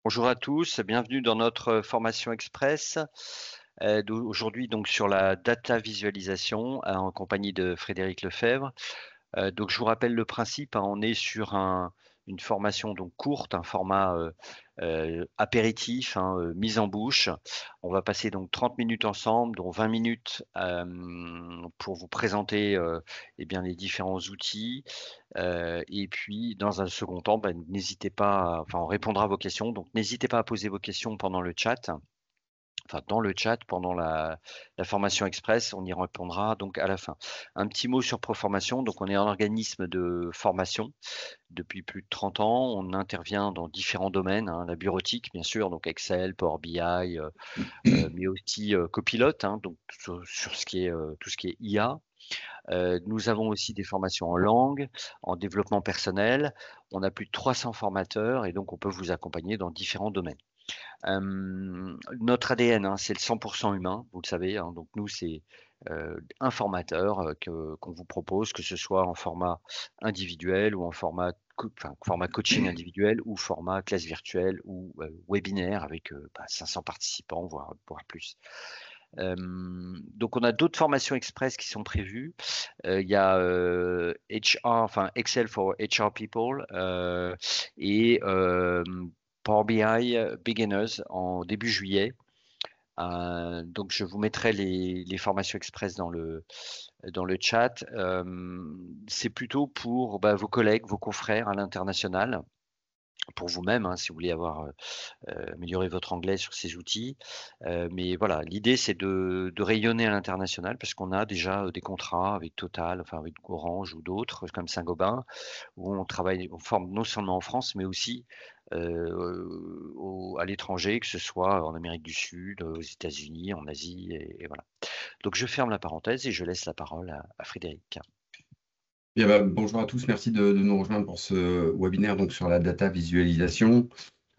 Bonjour à tous, bienvenue dans notre formation express. Aujourd'hui donc sur la data visualisation en compagnie de Frédéric Lefebvre. Donc je vous rappelle le principe, hein, on est sur une formation donc courte, un format apéritif, hein, mise en bouche. On va passer donc 30 minutes ensemble, dont 20 minutes pour vous présenter eh bien, les différents outils. Et puis, dans un second temps, n'hésitez pas, enfin, on répondra à vos questions. Donc, n'hésitez pas à poser vos questions pendant le chat, enfin, dans le chat, pendant la formation express. On y répondra donc à la fin. Un petit mot sur Proformation. Donc, on est un organisme de formation depuis plus de 30 ans. On intervient dans différents domaines, hein, la bureautique, bien sûr, donc Excel, Power BI, mais aussi Copilot, hein, donc sur ce qui est, tout ce qui est IA. Nous avons aussi des formations en langue, en développement personnel. On a plus de 300 formateurs et donc on peut vous accompagner dans différents domaines. Notre ADN, hein, c'est le 100% humain, vous le savez, hein, donc nous, c'est un formateur qu'on vous propose, que ce soit en format individuel ou en format coaching individuel ou format classe virtuelle ou webinaire avec 500 participants, voire plus. Donc on a d'autres formations express qui sont prévues. Il y a HR, enfin Excel for HR People et Power BI Beginners en début juillet. Donc je vous mettrai les formations express dans le chat. C'est plutôt pour vos collègues, vos confrères à l'international, pour vous-même, hein, si vous voulez améliorer votre anglais sur ces outils. Mais voilà, l'idée, c'est de rayonner à l'international parce qu'on a déjà des contrats avec Total, enfin avec Orange ou d'autres, comme Saint-Gobain, où on forme non seulement en France, mais aussi à l'étranger, que ce soit en Amérique du Sud, aux États-Unis, en Asie, et voilà. Donc, je ferme la parenthèse et je laisse la parole à Frédéric. Bien, bonjour à tous, merci de nous rejoindre pour ce webinaire donc, sur la data visualisation.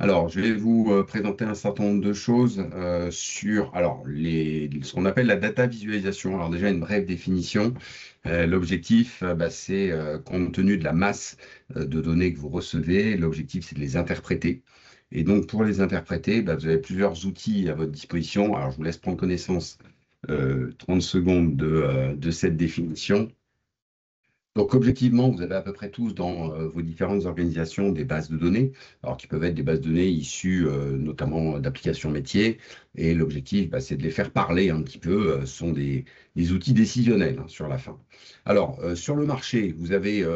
Alors, je vais vous présenter un certain nombre de choses sur ce qu'on appelle la data visualisation. Alors déjà, une brève définition. L'objectif, c'est, compte tenu de la masse de données que vous recevez, l'objectif, c'est de les interpréter. Et donc, pour les interpréter, vous avez plusieurs outils à votre disposition. Alors, je vous laisse prendre connaissance 30 secondes de cette définition. Donc, objectivement, vous avez à peu près tous dans vos différentes organisations des bases de données, alors qui peuvent être des bases de données issues notamment d'applications métiers. Et l'objectif, c'est de les faire parler un petit peu. Ce sont des outils décisionnels, hein, sur la fin. Alors, sur le marché, vous avez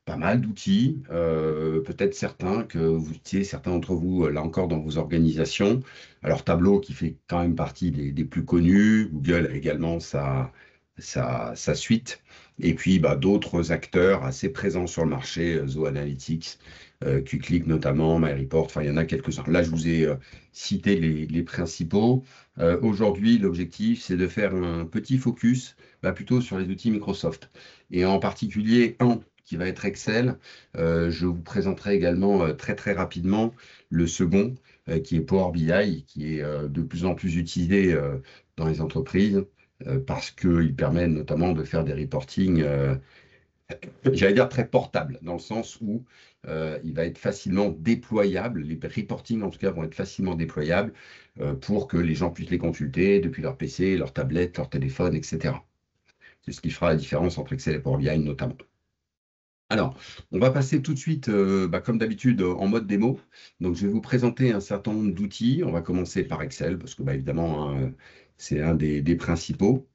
pas mal d'outils, peut-être certains que vous utilisez, certains d'entre vous, là encore, dans vos organisations. Alors, Tableau, qui fait quand même partie des plus connus. Google a également sa suite. Et puis, d'autres acteurs assez présents sur le marché, Zoho Analytics, QClick notamment, MyReport, enfin, il y en a quelques-uns. Là, je vous ai cité les principaux. Aujourd'hui, l'objectif, c'est de faire un petit focus plutôt sur les outils Microsoft. Et en particulier, un qui va être Excel. Je vous présenterai également très, très rapidement le second, qui est Power BI, qui est de plus en plus utilisé dans les entreprises. Parce qu'il permet notamment de faire des reportings, j'allais dire très portables, dans le sens où il va être facilement déployable. Les reportings, en tout cas, vont être facilement déployables pour que les gens puissent les consulter depuis leur PC, leur tablette, leur téléphone, etc. C'est ce qui fera la différence entre Excel et Power BI notamment. Alors, on va passer tout de suite, comme d'habitude, en mode démo. Donc, je vais vous présenter un certain nombre d'outils. On va commencer par Excel, parce que, évidemment, hein, c'est un des principaux.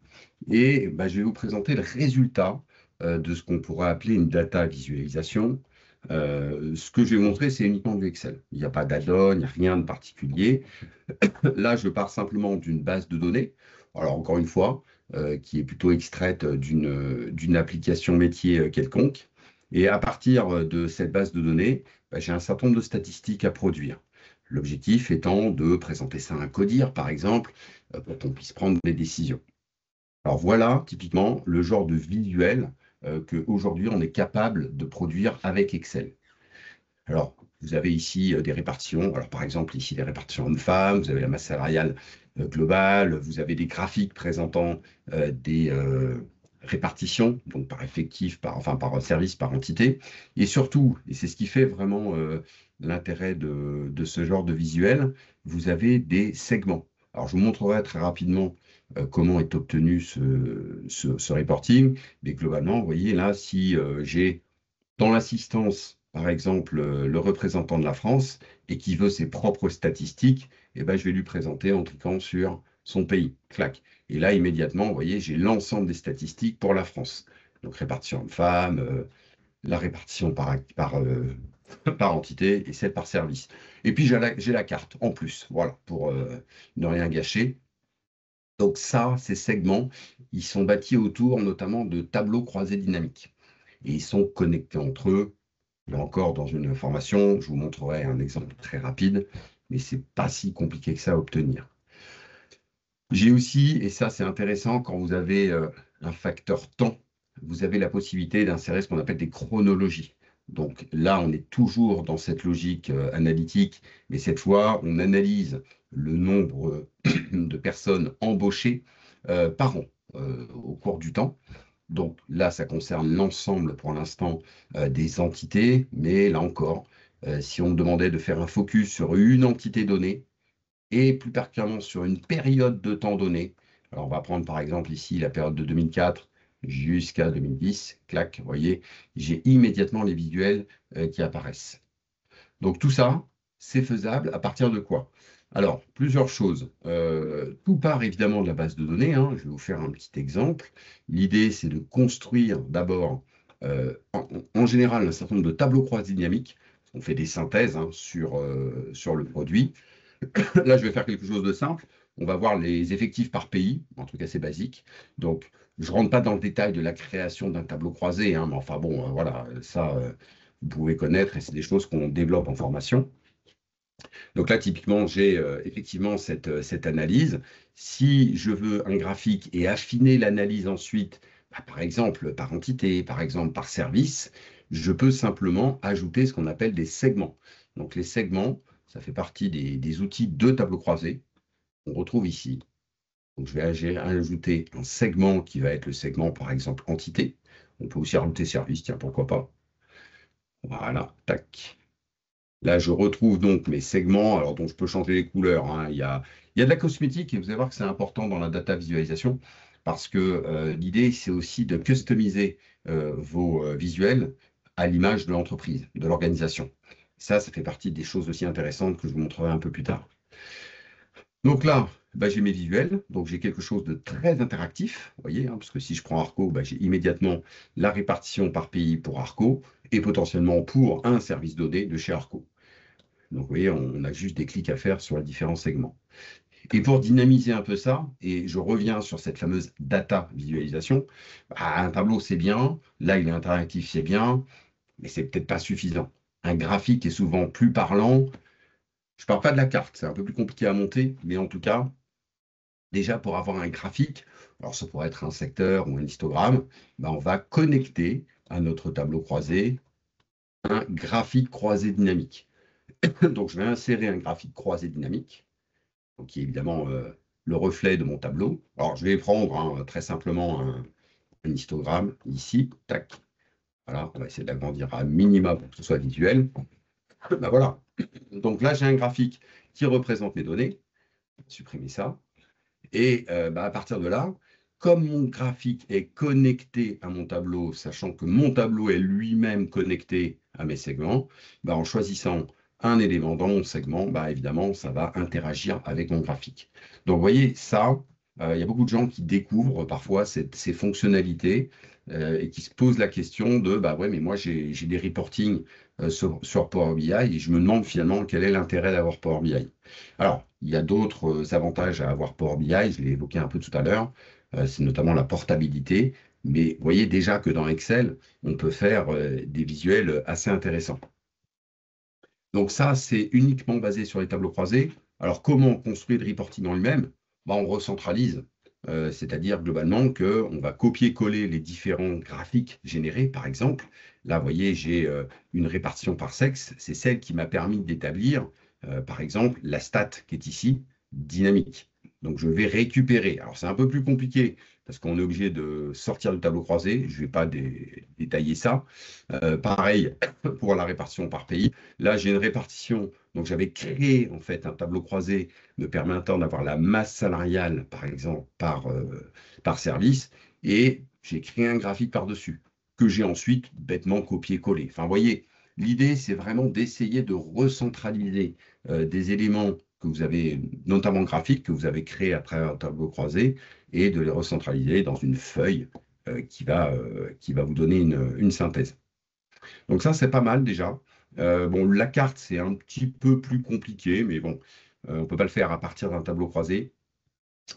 Et je vais vous présenter le résultat de ce qu'on pourrait appeler une data visualisation. Ce que je vais montrer, c'est uniquement du Excel. Il n'y a pas d'add-on, il n'y a rien de particulier. Là, je pars simplement d'une base de données. Alors, encore une fois, qui est plutôt extraite d'une application métier quelconque. Et à partir de cette base de données, j'ai un certain nombre de statistiques à produire. L'objectif étant de présenter ça à un codir, par exemple, pour qu'on puisse prendre des décisions. Alors voilà, typiquement, le genre de visuel qu'aujourd'hui, on est capable de produire avec Excel. Alors, vous avez ici des répartitions. Alors, par exemple, ici, des répartitions hommes-femmes. Vous avez la masse salariale globale. Vous avez des graphiques présentant des répartition, donc par effectif, enfin par service, par entité. Et surtout, et c'est ce qui fait vraiment l'intérêt de ce genre de visuel, vous avez des segments. Alors, je vous montrerai très rapidement comment est obtenu ce reporting, mais globalement, vous voyez là, si j'ai dans l'assistance, par exemple, le représentant de la France et qui veut ses propres statistiques, eh ben, je vais lui présenter en cliquant sur son pays. Clac. Et là, immédiatement, vous voyez, j'ai l'ensemble des statistiques pour la France. Donc, répartition hommes-femmes, la répartition par entité et celle par service. Et puis, j'ai la carte en plus, voilà, pour ne rien gâcher. Donc ça, ces segments, ils sont bâtis autour notamment de tableaux croisés dynamiques. Et ils sont connectés entre eux. Là encore, dans une formation, je vous montrerai un exemple très rapide, mais c'est pas si compliqué que ça à obtenir. J'ai aussi, et ça c'est intéressant, quand vous avez un facteur temps, vous avez la possibilité d'insérer ce qu'on appelle des chronologies. Donc là, on est toujours dans cette logique analytique, mais cette fois, on analyse le nombre de personnes embauchées par an au cours du temps. Donc là, ça concerne l'ensemble pour l'instant des entités, mais là encore, si on me demandait de faire un focus sur une entité donnée, et plus particulièrement sur une période de temps donnée. Alors, on va prendre par exemple ici la période de 2004 jusqu'à 2010. Clac, vous voyez, j'ai immédiatement les visuels qui apparaissent. Donc, tout ça, c'est faisable à partir de quoi? Alors, plusieurs choses. Tout part évidemment de la base de données, hein. Je vais vous faire un petit exemple. L'idée, c'est de construire d'abord, en général, un certain nombre de tableaux croisés dynamiques. On fait des synthèses hein, sur le produit. Là, je vais faire quelque chose de simple. On va voir les effectifs par pays, un truc assez basique. Donc, je ne rentre pas dans le détail de la création d'un tableau croisé, hein, mais enfin bon, voilà, ça, vous pouvez connaître et c'est des choses qu'on développe en formation. Donc là, typiquement, j'ai effectivement cette analyse. Si je veux un graphique et affiner l'analyse ensuite, bah, par exemple par entité, par exemple par service, je peux simplement ajouter ce qu'on appelle des segments. Donc les segments, ça fait partie des outils de tableau croisé qu'on retrouve ici. Donc je vais ajouter un segment qui va être le segment, par exemple, entité. On peut aussi rajouter service, tiens, pourquoi pas. Voilà, tac. Là, je retrouve donc mes segments, alors dont je peux changer les couleurs, hein. Il y a de la cosmétique et vous allez voir que c'est important dans la data visualisation parce que l'idée, c'est aussi de customiser vos visuels à l'image de l'entreprise, de l'organisation. Ça fait partie des choses aussi intéressantes que je vous montrerai un peu plus tard. Donc là, bah, j'ai mes visuels, donc j'ai quelque chose de très interactif, vous voyez, hein, parce que si je prends Arco, bah, j'ai immédiatement la répartition par pays pour Arco et potentiellement pour un service donné de chez Arco. Donc, vous voyez, on a juste des clics à faire sur les différents segments. Et pour dynamiser un peu ça, et je reviens sur cette fameuse data visualisation, bah, un tableau, c'est bien. Là, il est interactif, c'est bien, mais c'est peut-être pas suffisant. Un graphique est souvent plus parlant. Je ne parle pas de la carte, c'est un peu plus compliqué à monter, mais en tout cas, déjà pour avoir un graphique, alors ça pourrait être un secteur ou un histogramme, bah, on va connecter à notre tableau croisé un graphique croisé dynamique. Donc, je vais insérer un graphique croisé dynamique, donc qui est évidemment le reflet de mon tableau. Alors, je vais prendre hein, très simplement un histogramme ici. Tac. Voilà, on va essayer de l'agrandir à minima pour que ce soit visuel. Ben voilà. Donc là, j'ai un graphique qui représente mes données. Supprimer ça. Et bah, à partir de là, comme mon graphique est connecté à mon tableau, sachant que mon tableau est lui-même connecté à mes segments, bah, en choisissant un élément dans mon segment, bah, évidemment, ça va interagir avec mon graphique. Donc, vous voyez, ça, il y a beaucoup de gens qui découvrent parfois ces fonctionnalités et qui se posent la question de, bah ouais, mais moi, j'ai des reportings sur Power BI et je me demande finalement quel est l'intérêt d'avoir Power BI. Alors, il y a d'autres avantages à avoir Power BI, je l'ai évoqué un peu tout à l'heure, c'est notamment la portabilité, mais vous voyez déjà que dans Excel, on peut faire des visuels assez intéressants. Donc ça, c'est uniquement basé sur les tableaux croisés. Alors, comment on construit le reporting en lui-même? Bah, on recentralise, c'est-à-dire globalement qu'on va copier-coller les différents graphiques générés, par exemple. Là, vous voyez, j'ai une répartition par sexe, c'est celle qui m'a permis d'établir, par exemple, la stat qui est ici, dynamique. Donc, je vais récupérer. Alors, c'est un peu plus compliqué parce qu'on est obligé de sortir du tableau croisé. Je ne vais pas détailler ça. Pareil pour la répartition par pays. Là, j'ai une répartition. Donc, j'avais créé en fait un tableau croisé me permettant d'avoir la masse salariale, par exemple, par service. Et j'ai créé un graphique par-dessus que j'ai ensuite bêtement copié-collé. Enfin, vous voyez, l'idée, c'est vraiment d'essayer de recentraliser des éléments que vous avez, notamment graphiques, que vous avez créés à travers un tableau croisé, et de les recentraliser dans une feuille qui va vous donner une synthèse. Donc ça, c'est pas mal déjà. Bon, la carte, c'est un petit peu plus compliqué, mais bon, on ne peut pas le faire à partir d'un tableau croisé.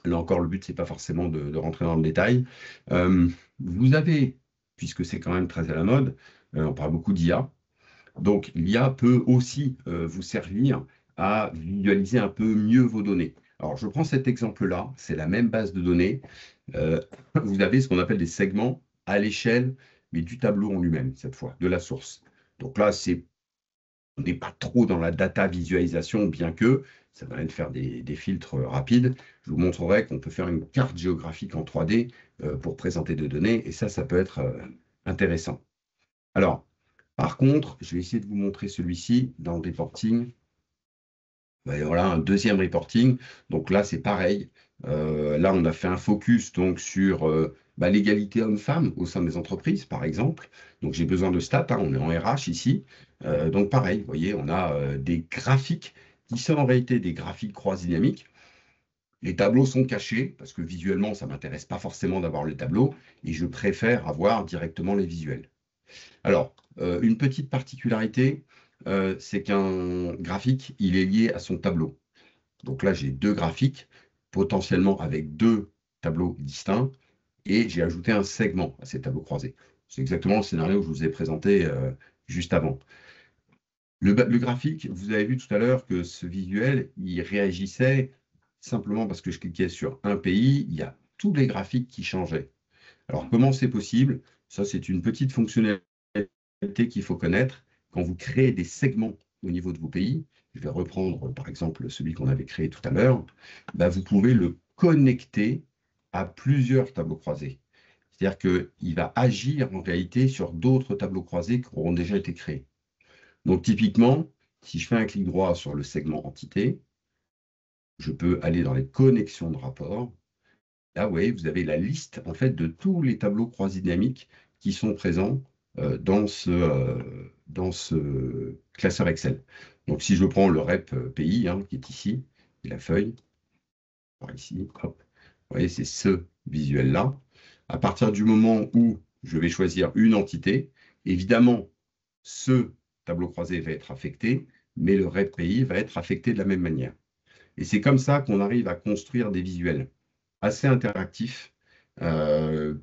Là encore, le but, c'est pas forcément de rentrer dans le détail. Euh, Vous avez, puisque c'est quand même très à la mode, on parle beaucoup d'IA, donc l'IA peut aussi vous servir à visualiser un peu mieux vos données. Alors, je prends cet exemple-là, c'est la même base de données. Euh, Vous avez ce qu'on appelle des segments à l'échelle, mais du tableau en lui-même, cette fois, de la source. Donc là, on n'est pas trop dans la data visualisation, bien que ça permet de faire des filtres rapides. Je vous montrerai qu'on peut faire une carte géographique en 3D pour présenter des données, et ça peut être intéressant. Alors, par contre, je vais essayer de vous montrer celui-ci dans le reporting. Ben voilà, un deuxième reporting. Donc là, c'est pareil. Là, on a fait un focus donc sur l'égalité homme-femme au sein des entreprises, par exemple. Donc j'ai besoin de stats, hein, on est en RH ici. Donc pareil, vous voyez, on a des graphiques qui sont en réalité des graphiques croix-dynamiques. Les tableaux sont cachés parce que visuellement, ça ne m'intéresse pas forcément d'avoir le tableau et je préfère avoir directement les visuels. Alors, une petite particularité, c'est qu'un graphique, il est lié à son tableau. Donc là, j'ai deux graphiques, potentiellement avec deux tableaux distincts, et j'ai ajouté un segment à ces tableaux croisés. C'est exactement le scénario que je vous ai présenté juste avant. Le graphique, vous avez vu tout à l'heure que ce visuel, il réagissait simplement parce que je cliquais sur un pays, il y a tous les graphiques qui changeaient. Alors, comment c'est possible? Ça, c'est une petite fonctionnalité qu'il faut connaître. Quand vous créez des segments au niveau de vos pays, je vais reprendre par exemple celui qu'on avait créé tout à l'heure, bah, vous pouvez le connecter à plusieurs tableaux croisés. C'est-à-dire qu'il va agir en réalité sur d'autres tableaux croisés qui auront déjà été créés. Donc typiquement, si je fais un clic droit sur le segment entité, je peux aller dans les connexions de rapports. Là, vous voyez, vous avez la liste en fait de tous les tableaux croisés dynamiques qui sont présents dans ce classeur Excel. Donc, si je prends le rep pays hein, qui est ici, et la feuille, par ici, hop, vous voyez, c'est ce visuel-là. À partir du moment où je vais choisir une entité, évidemment, ce tableau croisé va être affecté, mais le rep pays va être affecté de la même manière. Et c'est comme ça qu'on arrive à construire des visuels assez interactifs. Euh,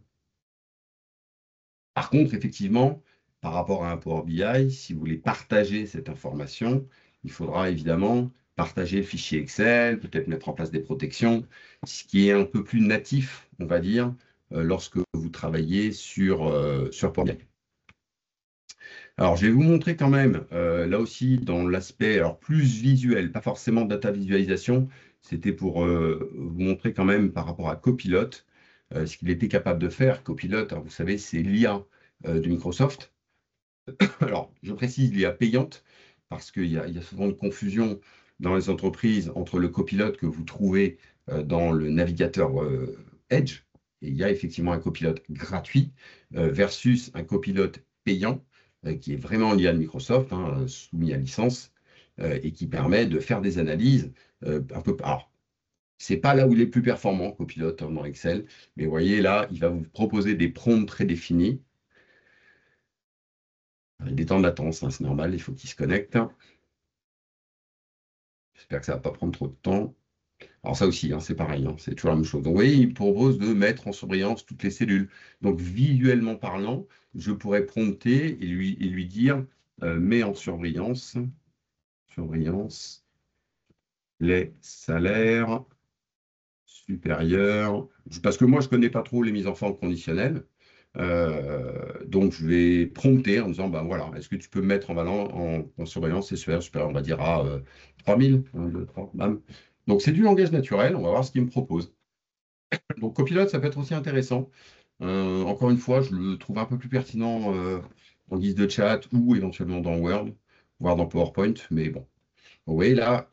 Par contre, effectivement, par rapport à un Power BI, si vous voulez partager cette information, il faudra évidemment partager le fichier Excel, peut-être mettre en place des protections, ce qui est un peu plus natif, on va dire, lorsque vous travaillez sur Power BI. Alors, je vais vous montrer quand même, là aussi, dans l'aspect alors plus visuel, pas forcément data visualisation, c'était pour vous montrer quand même par rapport à Copilot, ce qu'il était capable de faire. Copilot, alors, vous savez, c'est l'IA de Microsoft. Alors, je précise l'IA payante, parce qu'il y a souvent une confusion dans les entreprises entre le Copilot que vous trouvez dans le navigateur Edge, et il y a effectivement un Copilot gratuit, versus un Copilot payant, qui est vraiment lié à Microsoft, hein, soumis à licence, et qui permet de faire des analyses un peu. Alors, c'est pas là où il est plus performant, Copilot, hein, dans Excel, mais vous voyez là, il va vous proposer des prompts prédéfinis. Des temps de latence, hein, c'est normal, il faut qu'il se connecte. J'espère que ça ne va pas prendre trop de temps. Alors ça aussi, hein, c'est pareil, hein, c'est toujours la même chose. Donc vous voyez, il propose de mettre en surveillance toutes les cellules. Donc visuellement parlant, je pourrais prompter et lui dire mets en surveillance les salaires supérieurs. Parce que moi, je ne connais pas trop les mises en forme conditionnelles. Donc je vais prompter en disant, ben voilà, est-ce que tu peux me mettre en surveillance les salaires supérieurs, on va dire à 3000, 1, 2, 3, bam. Donc c'est du langage naturel, on va voir ce qu'il me propose. Donc Copilot, ça peut être aussi intéressant. Encore une fois, je le trouve un peu plus pertinent en guise de chat ou éventuellement dans Word, voire dans PowerPoint. Mais bon, oui, là,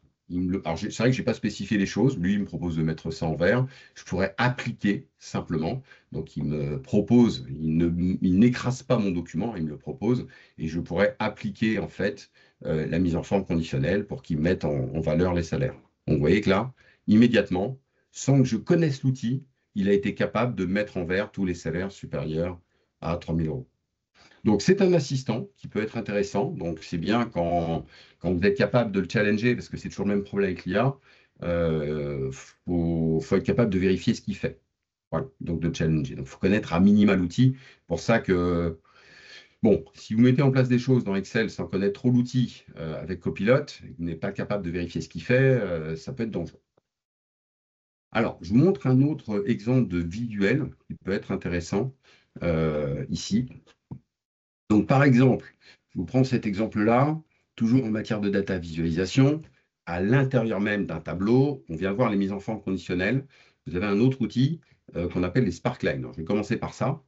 alors c'est vrai que je n'ai pas spécifié les choses. Lui, il me propose de mettre ça en vert. Je pourrais appliquer simplement. Donc, il me propose, il n'écrase pas mon document, il me le propose. Et je pourrais appliquer, en fait, la mise en forme conditionnelle pour qu'il mette en valeur les salaires. Donc, vous voyez que là, immédiatement, sans que je connaisse l'outil, il a été capable de mettre en vert tous les salaires supérieurs à 3 000 euros. Donc, c'est un assistant qui peut être intéressant. Donc, c'est bien quand vous êtes capable de le challenger, parce que c'est toujours le même problème avec l'IA, faut être capable de vérifier ce qu'il fait. Voilà, donc de le challenger. Donc, il faut connaître à minima l'outil. Pour ça que, bon, si vous mettez en place des choses dans Excel sans connaître trop l'outil avec Copilot, et que vous n'êtes pas capable de vérifier ce qu'il fait, ça peut être dangereux. Alors, je vous montre un autre exemple de visuel qui peut être intéressant ici. Donc, par exemple, je vous prends cet exemple-là, toujours en matière de data visualisation. À l'intérieur même d'un tableau, on vient voir les mises en forme conditionnelles. Vous avez un autre outil qu'on appelle les Sparklines. Alors, je vais commencer par ça.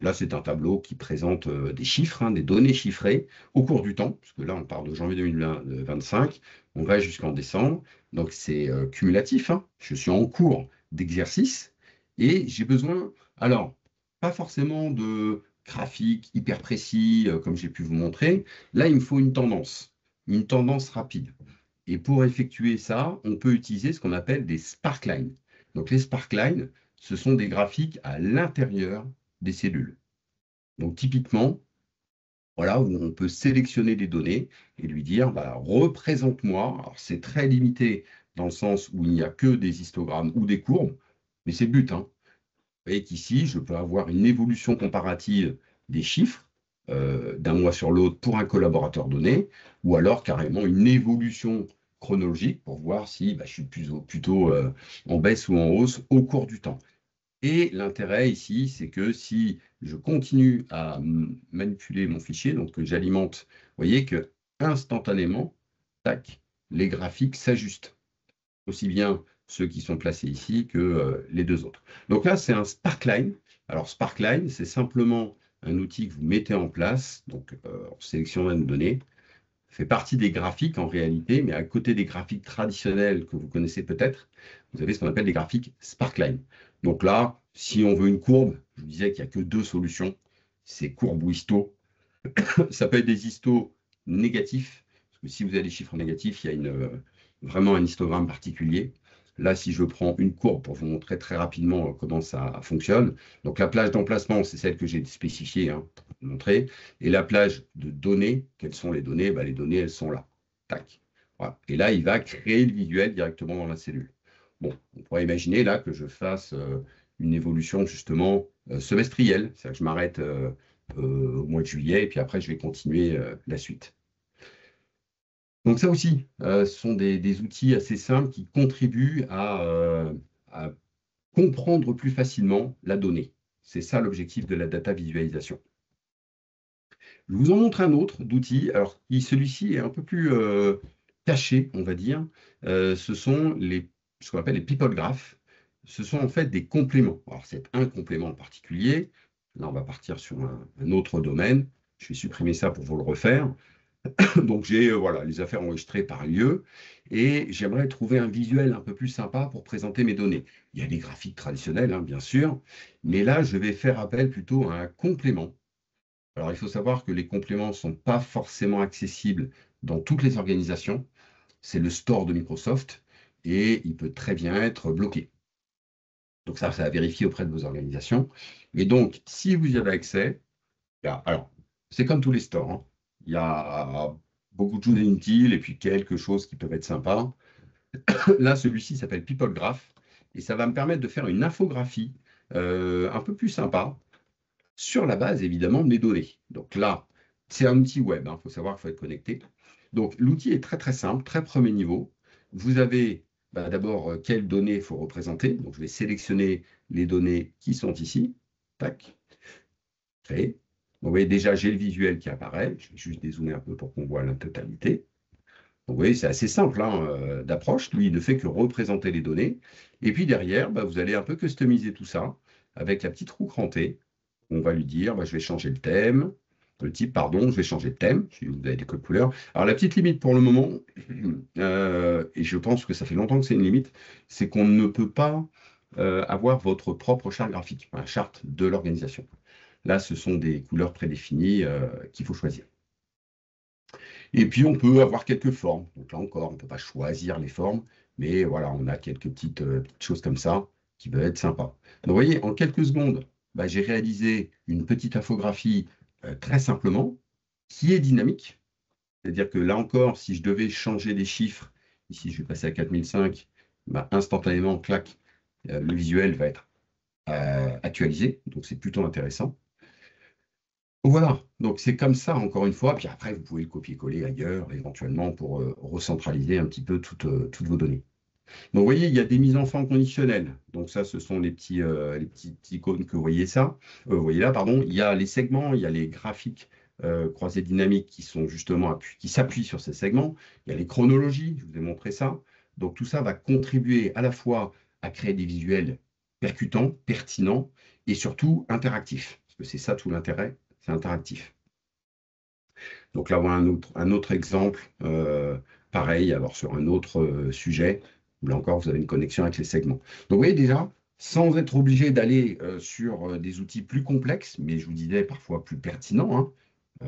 Là, c'est un tableau qui présente des chiffres, hein, des données chiffrées au cours du temps, parce que là, on part de janvier 2025, on va jusqu'en décembre. Donc, c'est cumulatif, hein. Je suis en cours d'exercice et j'ai besoin, alors, pas forcément de graphiques hyper précis, comme j'ai pu vous montrer. Là, il me faut une tendance rapide. Et pour effectuer ça, on peut utiliser ce qu'on appelle des sparklines. Donc, les sparklines, ce sont des graphiques à l'intérieur des cellules. Donc, typiquement, voilà, où on peut sélectionner des données et lui dire, bah, représente-moi. Alors, c'est très limité dans le sens où il n'y a que des histogrammes ou des courbes, mais c'est le but, hein. Vous voyez qu'ici, je peux avoir une évolution comparative des chiffres d'un mois sur l'autre pour un collaborateur donné, ou alors carrément une évolution chronologique pour voir si bah, je suis plutôt en baisse ou en hausse au cours du temps. Et l'intérêt ici, c'est que si je continue à manipuler mon fichier, donc que j'alimente, vous voyez que instantanément, tac, les graphiques s'ajustent. Aussi bien ceux qui sont placés ici que les deux autres. Donc là, c'est un Sparkline. Alors Sparkline, c'est simplement un outil que vous mettez en place, donc en sélectionnant une donnée, fait partie des graphiques en réalité, mais à côté des graphiques traditionnels que vous connaissez peut-être, vous avez ce qu'on appelle des graphiques Sparkline. Donc là, si on veut une courbe, je vous disais qu'il n'y a que deux solutions, c'est courbe ou histo. Ça peut être des histos négatifs, parce que si vous avez des chiffres négatifs, il y a vraiment un histogramme particulier. Là, si je prends une courbe pour vous montrer très rapidement comment ça fonctionne, donc la plage d'emplacement, c'est celle que j'ai spécifiée hein, pour vous montrer, et la plage de données, quelles sont les données? Les données, elles sont là. Tac. Voilà. Et là, il va créer le visuel directement dans la cellule. Bon, on pourrait imaginer là que je fasse une évolution justement semestrielle, c'est-à-dire que je m'arrête au mois de juillet, et puis après, je vais continuer la suite. Donc ça aussi, ce sont des outils assez simples qui contribuent à comprendre plus facilement la donnée. C'est ça l'objectif de la data visualisation. Je vous en montre un autre d'outil. Alors, celui-ci est un peu plus caché, on va dire. Ce sont ce qu'on appelle les people graphs. Ce sont en fait des compléments. Alors, c'est un complément en particulier. Là, on va partir sur un autre domaine. Je vais supprimer ça pour vous le refaire. Donc, j'ai voilà, les affaires enregistrées par lieu et j'aimerais trouver un visuel un peu plus sympa pour présenter mes données. Il y a les graphiques traditionnels, hein, bien sûr, mais là, je vais faire appel plutôt à un complément. Alors, il faut savoir que les compléments ne sont pas forcément accessibles dans toutes les organisations. C'est le store de Microsoft et il peut très bien être bloqué. Donc, ça à vérifier auprès de vos organisations. Et donc, si vous y avez accès, alors, c'est comme tous les stores, hein. Il y a beaucoup de choses inutiles et puis quelques choses qui peuvent être sympas. Là, celui-ci s'appelle People Graph et ça va me permettre de faire une infographie un peu plus sympa sur la base, évidemment, de mes données. Donc là, c'est un outil web, il faut savoir qu'il faut être connecté. Donc, l'outil est très, très simple, très premier niveau. Vous avez d'abord quelles données il faut représenter. Donc, je vais sélectionner les données qui sont ici. Tac, créer. Donc, vous voyez déjà, j'ai le visuel qui apparaît. Je vais juste dézoomer un peu pour qu'on voit la totalité. Donc, vous voyez, c'est assez simple hein, d'approche. Lui, il ne fait que représenter les données. Et puis derrière, vous allez un peu customiser tout ça avec la petite roue crantée. On va lui dire, je vais changer le thème, le type, pardon, je vais changer de thème, si vous avez des codes couleurs. Alors, la petite limite pour le moment, et je pense que ça fait longtemps que c'est une limite, c'est qu'on ne peut pas avoir votre propre charte graphique, la charte de l'organisation. Là, ce sont des couleurs prédéfinies qu'il faut choisir. Et puis, on peut avoir quelques formes. Donc là encore, on ne peut pas choisir les formes, mais voilà, on a quelques petites choses comme ça qui peuvent être sympas. Donc, vous voyez, en quelques secondes, j'ai réalisé une petite infographie très simplement, qui est dynamique. C'est-à-dire que là encore, si je devais changer des chiffres, ici je vais passer à 4005, instantanément, clac, le visuel va être actualisé. Donc, c'est plutôt intéressant. Voilà, donc c'est comme ça, encore une fois. Puis après, vous pouvez le copier-coller ailleurs, éventuellement, pour recentraliser un petit peu toutes vos données. Donc, vous voyez, il y a des mises en forme conditionnelles. Donc, ça, ce sont les petites icônes que vous voyez ça. Vous voyez là, pardon. Il y a les segments, il y a les graphiques croisés dynamiques qui sont justement qui s'appuient sur ces segments. Il y a les chronologies, je vous ai montré ça. Donc, tout ça va contribuer à la fois à créer des visuels percutants, pertinents et surtout interactifs. Parce que c'est ça tout l'intérêt, c'est interactif. Donc là, voilà un autre exemple, pareil, alors sur un autre sujet, où là encore, vous avez une connexion avec les segments. Donc, vous voyez déjà, sans être obligé d'aller sur des outils plus complexes, mais je vous disais parfois plus pertinents, hein,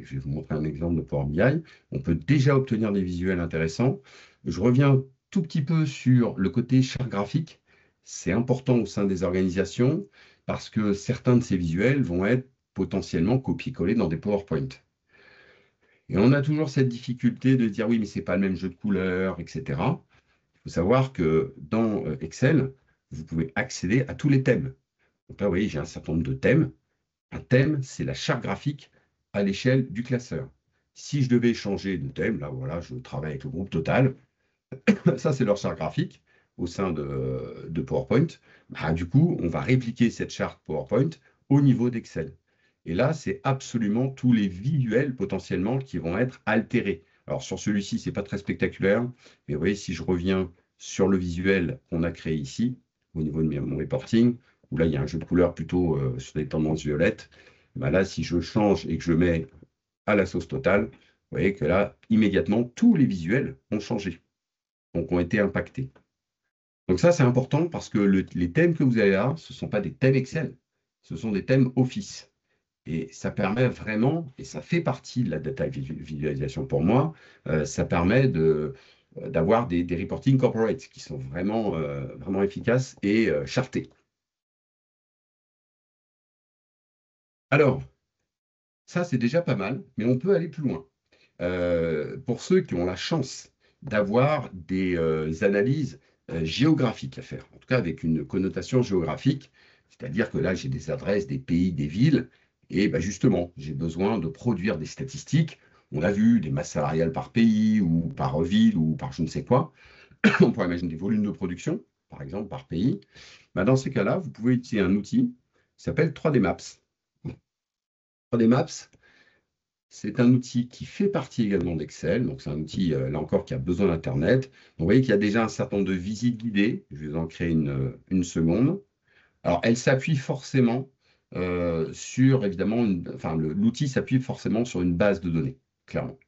je vais vous montrer un exemple de Power BI, on peut déjà obtenir des visuels intéressants. Je reviens tout petit peu sur le côté charte graphique. C'est important au sein des organisations parce que certains de ces visuels vont être potentiellement copiés-collés dans des PowerPoint. Et on a toujours cette difficulté de dire oui, mais c'est pas le même jeu de couleurs, etc. Il faut savoir que dans Excel, vous pouvez accéder à tous les thèmes. Donc là, vous voyez, j'ai un certain nombre de thèmes. Un thème, c'est la charte graphique à l'échelle du classeur. Si je devais changer de thème, là, voilà, je travaille avec le groupe Total. Ça, c'est leur charte graphique au sein de PowerPoint. Du coup, on va répliquer cette charte PowerPoint au niveau d'Excel. Et là, c'est absolument tous les visuels potentiellement qui vont être altérés. Alors sur celui-ci, ce n'est pas très spectaculaire, mais vous voyez, si je reviens sur le visuel qu'on a créé ici, au niveau de mon reporting, où là, il y a un jeu de couleurs plutôt sur des tendances violettes, là, si je change et que je mets à la sauce totale, vous voyez que là, immédiatement, tous les visuels ont changé, donc ont été impactés. Donc ça, c'est important parce que les thèmes que vous avez là, ce ne sont pas des thèmes Excel, ce sont des thèmes Office. Et ça permet vraiment, et ça fait partie de la data visualisation pour moi, ça permet d'avoir des reporting corporate qui sont vraiment efficaces et chartés. Alors, ça, c'est déjà pas mal, mais on peut aller plus loin. Pour ceux qui ont la chance d'avoir des analyses géographiques à faire, en tout cas avec une connotation géographique, c'est-à-dire que là, j'ai des adresses, des pays, des villes, et justement, j'ai besoin de produire des statistiques. On a vu des masses salariales par pays ou par ville ou par je ne sais quoi. On pourrait imaginer des volumes de production, par exemple, par pays. Dans ces cas-là, vous pouvez utiliser un outil qui s'appelle 3D Maps. 3D Maps, c'est un outil qui fait partie également d'Excel. Donc, c'est un outil, là encore, qui a besoin d'Internet. Donc, vous voyez qu'il y a déjà un certain nombre de visites guidées. Je vais en créer une seconde. Alors, elle s'appuie forcément sur, évidemment, l'outil s'appuie forcément sur une base de données, clairement.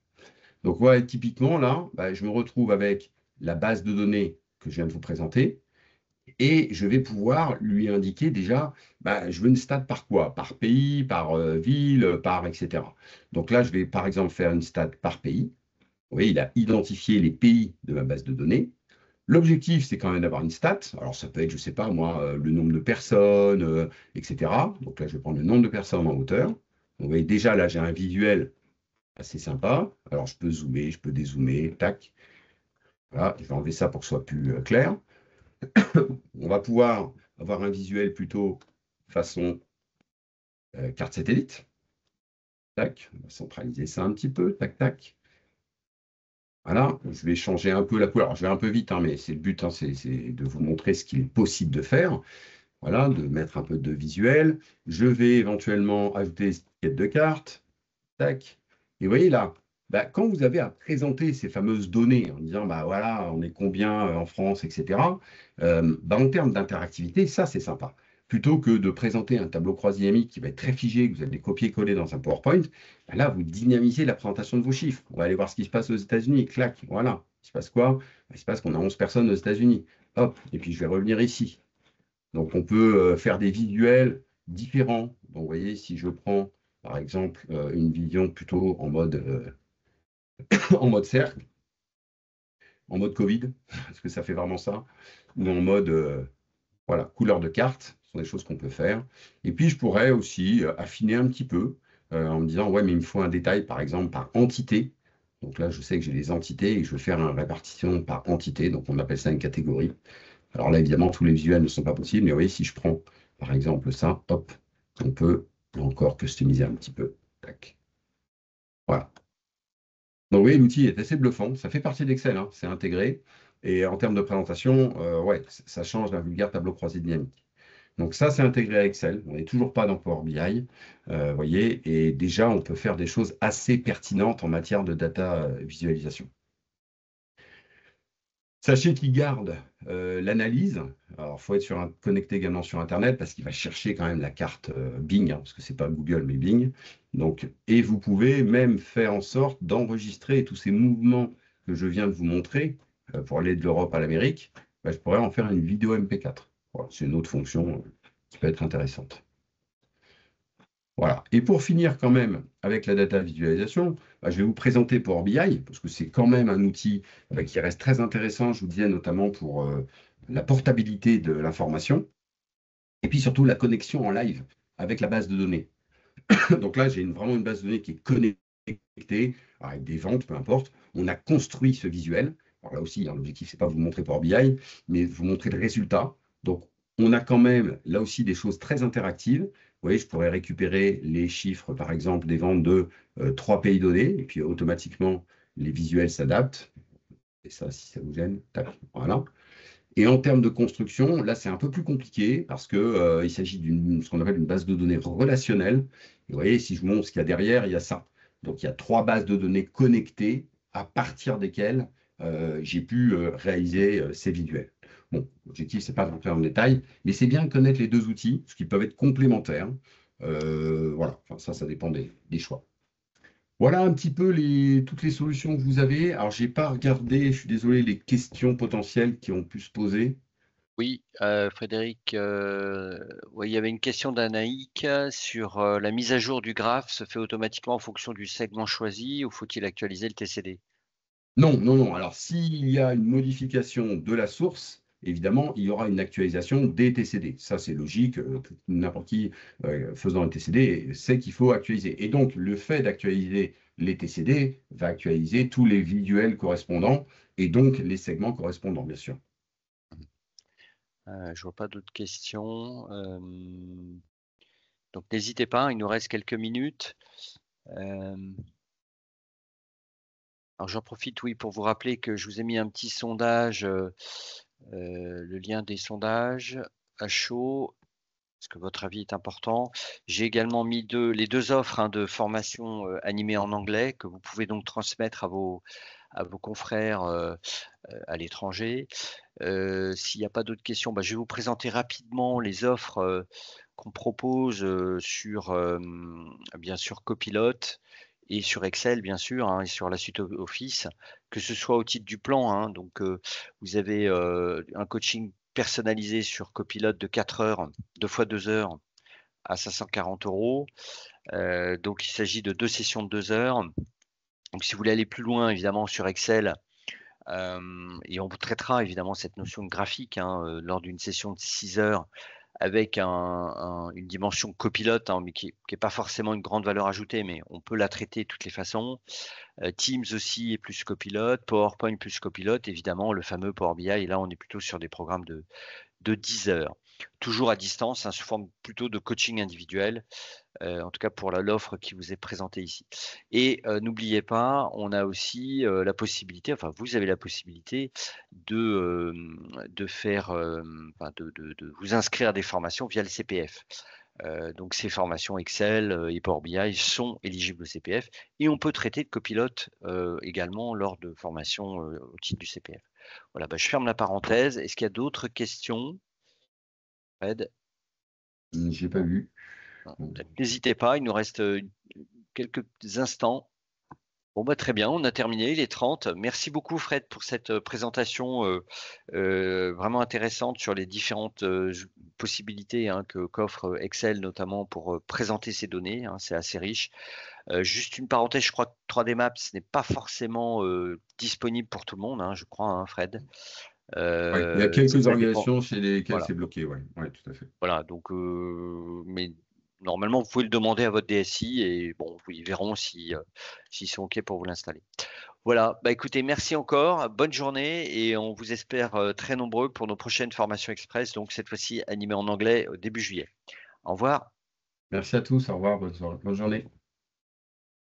Donc, voilà, typiquement, là, je me retrouve avec la base de données que je viens de vous présenter. Et je vais pouvoir lui indiquer déjà, je veux une stat par quoi? Par pays, par ville, par etc. Donc là, je vais par exemple faire une stat par pays. Vous voyez, il a identifié les pays de ma base de données. L'objectif, c'est quand même d'avoir une stat. Alors ça peut être, je ne sais pas moi, le nombre de personnes, etc. Donc là, je vais prendre le nombre de personnes en hauteur. Donc, vous voyez, déjà là, j'ai un visuel assez sympa. Alors je peux zoomer, je peux dézoomer, tac. Voilà, je vais enlever ça pour que ce soit plus clair. On va pouvoir avoir un visuel plutôt façon carte satellite. Tac, on va centraliser ça un petit peu. Tac, tac. Voilà, je vais changer un peu la couleur. Alors, je vais un peu vite, mais c'est le but, c'est de vous montrer ce qu'il est possible de faire. Voilà, de mettre un peu de visuel. Je vais éventuellement ajouter des étiquettes de cartes. Tac. Et vous voyez là, bah, quand vous avez à présenter ces fameuses données en disant, bah voilà, on est combien en France, etc., bah, en termes d'interactivité, ça, c'est sympa. Plutôt que de présenter un tableau croisé dynamique qui va être très figé, que vous allez copier-coller dans un PowerPoint, bah là, vous dynamisez la présentation de vos chiffres. On va aller voir ce qui se passe aux États-Unis. Clac, voilà. Il se passe quoi? Bah, il se passe qu'on a 11 personnes aux États-Unis. Hop, et puis je vais revenir ici. Donc, on peut faire des visuels différents. Donc, vous voyez, si je prends, par exemple, une vision plutôt en mode, en mode cercle, en mode Covid, parce que ça fait vraiment ça, ou en mode voilà, couleur de carte, ce sont des choses qu'on peut faire. Et puis, je pourrais aussi affiner un petit peu en me disant, ouais, mais il me faut un détail, par exemple, par entité. Donc là, je sais que j'ai les entités et je veux faire une répartition par entité. Donc, on appelle ça une catégorie. Alors là, évidemment, tous les visuels ne sont pas possibles, mais vous voyez, si je prends, par exemple, ça, hop, on peut encore customiser un petit peu. Tac. Voilà. Donc oui, l'outil est assez bluffant. Ça fait partie d'Excel, hein, c'est intégré. Et en termes de présentation, ouais, ça change d'un vulgaire tableau croisé dynamique. Donc ça, c'est intégré à Excel. On n'est toujours pas dans Power BI, voyez. Et déjà, on peut faire des choses assez pertinentes en matière de data visualisation. Sachez qu'il garde l'analyse. Alors, il faut être connecté également sur Internet parce qu'il va chercher quand même la carte Bing, hein, parce que ce n'est pas Google, mais Bing. Donc, et vous pouvez même faire en sorte d'enregistrer tous ces mouvements que je viens de vous montrer pour aller de l'Europe à l'Amérique. Bah, je pourrais en faire une vidéo MP4. Voilà, c'est une autre fonction qui peut être intéressante. Voilà. Et pour finir quand même avec la data visualisation, bah, je vais vous présenter Power BI, parce que c'est quand même un outil qui reste très intéressant, je vous disais notamment pour la portabilité de l'information, et puis surtout la connexion en live avec la base de données. Donc là, j'ai vraiment une base de données qui est connectée, avec des ventes, peu importe. On a construit ce visuel. Alors là aussi, hein, l'objectif, c'est pas vous montrer Power BI, mais vous montrer le résultat. Donc, on a quand même là aussi des choses très interactives. Vous voyez, je pourrais récupérer les chiffres, par exemple, des ventes de 3 pays donnés, et puis automatiquement, les visuels s'adaptent. Et ça, si ça vous gêne, tac, voilà. Et en termes de construction, là, c'est un peu plus compliqué parce que, il s'agit d'une ce qu'on appelle une base de données relationnelle. Et vous voyez, si je vous montre ce qu'il y a derrière, il y a ça. Donc, il y a 3 bases de données connectées à partir desquelles j'ai pu réaliser ces visuels. Bon, l'objectif, c'est pas de rentrer en détail, mais c'est bien de connaître les deux outils, parce qu'ils peuvent être complémentaires. Voilà, enfin, ça dépend des choix. Voilà un petit peu toutes les solutions que vous avez. Alors, j'ai pas regardé, je suis désolé, les questions potentielles qui ont pu se poser. Oui, Frédéric, oui, il y avait une question d'Anaïk sur la mise à jour du graphe se fait automatiquement en fonction du segment choisi ou faut-il actualiser le TCD? Non, non, non. Alors, s'il y a une modification de la source, évidemment, il y aura une actualisation des TCD. Ça, c'est logique. N'importe qui faisant un TCD sait qu'il faut actualiser. Et donc, le fait d'actualiser les TCD va actualiser tous les visuels correspondants et donc les segments correspondants, bien sûr. Je vois pas d'autres questions. Donc n'hésitez pas, il nous reste quelques minutes. Euh, alors j'en profite, oui, pour vous rappeler que je vous ai mis un petit sondage, le lien des sondages à chaud, parce que votre avis est important. J'ai également mis les deux offres hein, de formation animée en anglais que vous pouvez donc transmettre à vos confrères à l'étranger. S'il n'y a pas d'autres questions, bah, je vais vous présenter rapidement les offres qu'on propose sur, bien sûr, Copilot et sur Excel, bien sûr, hein, et sur la suite Office, que ce soit au titre du plan. Hein. Donc, vous avez un coaching personnalisé sur Copilot de 4 heures, 2 fois 2 heures à 540 euros. Donc, il s'agit de 2 sessions de 2 heures. Donc, si vous voulez aller plus loin, évidemment, sur Excel, et on vous traitera évidemment cette notion de graphique hein, lors d'une session de 6 heures avec une dimension copilote, hein, mais qui est pas forcément une grande valeur ajoutée, mais on peut la traiter de toutes les façons. Teams aussi et plus copilote, PowerPoint plus copilote, évidemment le fameux Power BI, et là on est plutôt sur des programmes de 10 heures. Toujours à distance, hein, sous forme plutôt de coaching individuel. En tout cas pour l'offre qui vous est présentée ici. Et n'oubliez pas, on a aussi la possibilité, enfin vous avez la possibilité de faire, enfin, de vous inscrire à des formations via le CPF. Donc ces formations Excel et Power BI sont éligibles au CPF et on peut traiter de copilote également lors de formations au titre du CPF. Voilà, bah, je ferme la parenthèse. Est-ce qu'il y a d'autres questions, Fred? J'ai pas vu. Bon. N'hésitez pas, il nous reste quelques instants. Bon, bah, très bien, on a terminé, il est 30. Merci beaucoup Fred pour cette présentation vraiment intéressante sur les différentes possibilités hein, qu'offre Excel, notamment pour présenter ces données. Hein, c'est assez riche. Juste une parenthèse, je crois que 3D Maps n'est pas forcément disponible pour tout le monde, hein, je crois, hein, Fred. Ouais, il y a quelques Ça dépend. organisations chez lesquelles Voilà, c'est bloqué, ouais. Ouais, tout à fait. voilà. Donc, mais normalement, vous pouvez le demander à votre DSI et bon, ils verront si, s'ils sont OK pour vous l'installer. Voilà, bah écoutez, merci encore, bonne journée et on vous espère très nombreux pour nos prochaines formations express, donc cette fois-ci animées en anglais au début juillet. Au revoir. Merci à tous, au revoir, bonne journée.